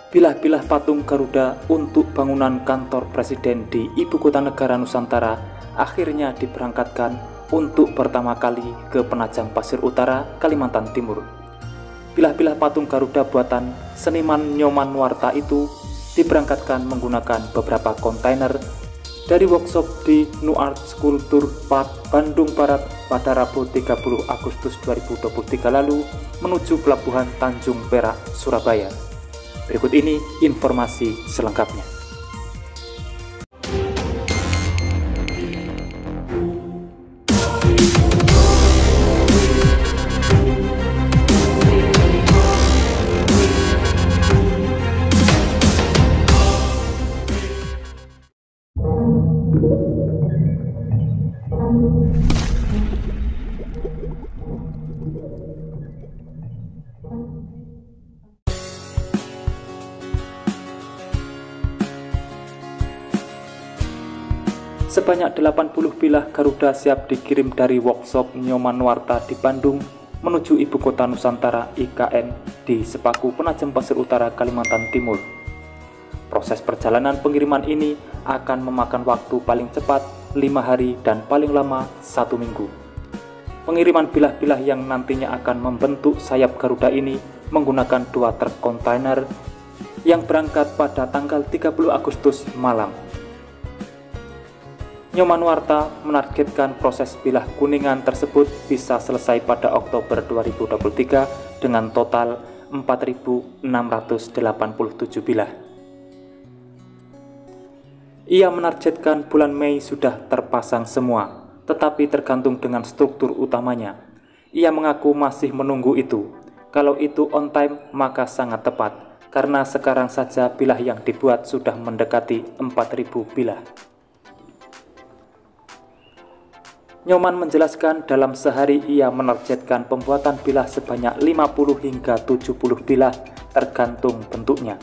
Pilah-pilah patung Garuda untuk bangunan kantor presiden di ibu kota negara Nusantara akhirnya diberangkatkan untuk pertama kali ke Penajam Pasir Utara, Kalimantan Timur. Pilah-pilah patung Garuda buatan seniman Nyoman Nuarta itu diberangkatkan menggunakan beberapa kontainer dari workshop di Nuart Sculpture Park Bandung Barat pada Rabu 30 Agustus 2023 lalu menuju Pelabuhan Tanjung Perak, Surabaya. Berikut ini informasi selengkapnya. Sebanyak 80 pilah Garuda siap dikirim dari workshop Nyoman Nuarta di Bandung menuju ibu kota Nusantara IKN di Sepaku, Penajam Pasir Utara, Kalimantan Timur. Proses perjalanan pengiriman ini akan memakan waktu paling cepat 5 hari dan paling lama 1 minggu. Pengiriman pilah-pilah yang nantinya akan membentuk sayap Garuda ini menggunakan 2 truk kontainer yang berangkat pada tanggal 30 Agustus malam. Nyoman Nuarta menargetkan proses pilah kuningan tersebut bisa selesai pada Oktober 2023 dengan total 4.687 pilah. Ia menargetkan bulan Mei sudah terpasang semua, tetapi tergantung dengan struktur utamanya. Ia mengaku masih menunggu itu. Kalau itu on time maka sangat tepat, karena sekarang saja pilah yang dibuat sudah mendekati 4.000 pilah. Nyoman menjelaskan dalam sehari ia menargetkan pembuatan pilah sebanyak 50 hingga 70 pilah tergantung bentuknya.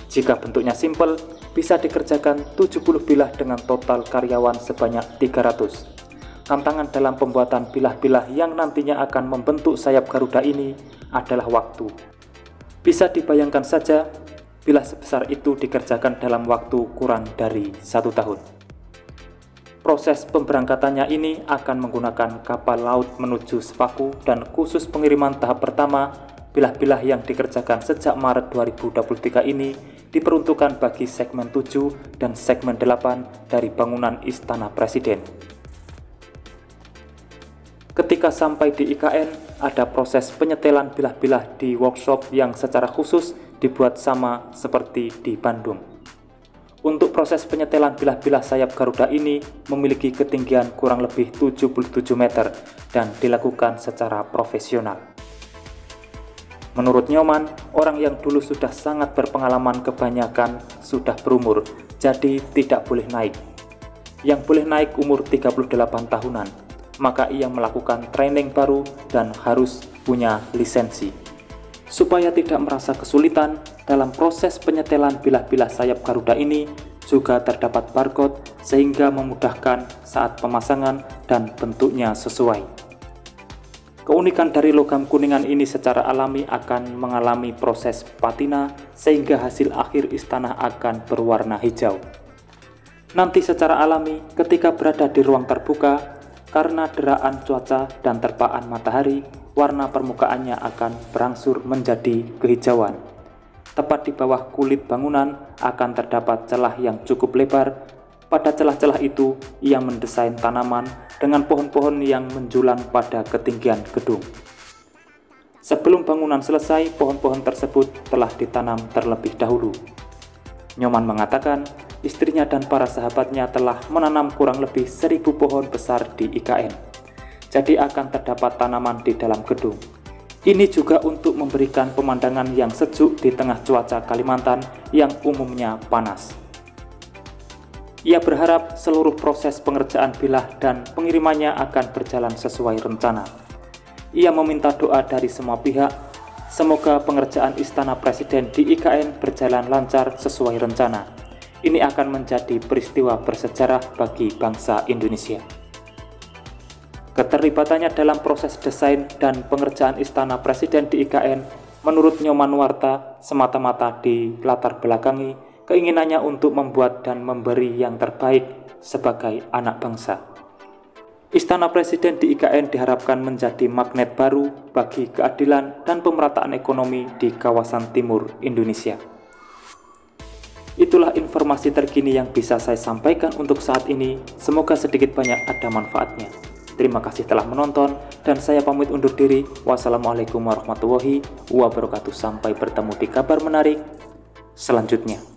Jika bentuknya simpel, bisa dikerjakan 70 pilah dengan total karyawan sebanyak 300. Tantangan dalam pembuatan pilah-pilah yang nantinya akan membentuk sayap Garuda ini adalah waktu. Bisa dibayangkan saja, pilah sebesar itu dikerjakan dalam waktu kurang dari 1 tahun. Proses pemberangkatannya ini akan menggunakan kapal laut menuju Sepaku dan khusus pengiriman tahap pertama, pilah-pilah yang dikerjakan sejak Maret 2023 ini diperuntukkan bagi segmen 7 dan segmen 8 dari bangunan Istana Presiden. Ketika sampai di IKN, ada proses penyetelan pilah-pilah di workshop yang secara khusus dibuat sama seperti di Bandung. Untuk proses penyetelan pilah-pilah sayap Garuda ini memiliki ketinggian kurang lebih 77 meter dan dilakukan secara profesional. Menurut Nyoman, orang yang dulu sudah sangat berpengalaman kebanyakan sudah berumur, jadi tidak boleh naik. Yang boleh naik umur 38 tahunan, maka ia melakukan training baru dan harus punya lisensi. Supaya tidak merasa kesulitan, dalam proses penyetelan pilah-pilah sayap Garuda ini juga terdapat barcode sehingga memudahkan saat pemasangan dan bentuknya sesuai. Keunikan dari logam kuningan ini secara alami akan mengalami proses patina sehingga hasil akhir istana akan berwarna hijau. Nanti secara alami ketika berada di ruang terbuka, karena deraan cuaca dan terpaan matahari, warna permukaannya akan berangsur menjadi kehijauan. Tepat di bawah kulit bangunan akan terdapat celah yang cukup lebar. Pada celah-celah itu, ia mendesain tanaman dengan pohon-pohon yang menjulang pada ketinggian gedung. Sebelum bangunan selesai, pohon-pohon tersebut telah ditanam terlebih dahulu. Nyoman mengatakan, istrinya dan para sahabatnya telah menanam kurang lebih 1.000 pohon besar di IKN. Jadi akan terdapat tanaman di dalam gedung. Ini juga untuk memberikan pemandangan yang sejuk di tengah cuaca Kalimantan yang umumnya panas. Ia berharap seluruh proses pengerjaan pilah dan pengirimannya akan berjalan sesuai rencana. Ia meminta doa dari semua pihak, semoga pengerjaan Istana Presiden di IKN berjalan lancar sesuai rencana. Ini akan menjadi peristiwa bersejarah bagi bangsa Indonesia. Keterlibatannya dalam proses desain dan pengerjaan Istana Presiden di IKN Menurut Nyoman Nuarta, semata-mata dilatar belakangi keinginannya untuk membuat dan memberi yang terbaik sebagai anak bangsa. Istana Presiden di IKN diharapkan menjadi magnet baru bagi keadilan dan pemerataan ekonomi di kawasan timur Indonesia. Itulah informasi terkini yang bisa saya sampaikan untuk saat ini. Semoga sedikit banyak ada manfaatnya. Terima kasih telah menonton dan saya pamit undur diri. Wassalamualaikum warahmatullahi wabarakatuh. Sampai bertemu di kabar menarik selanjutnya.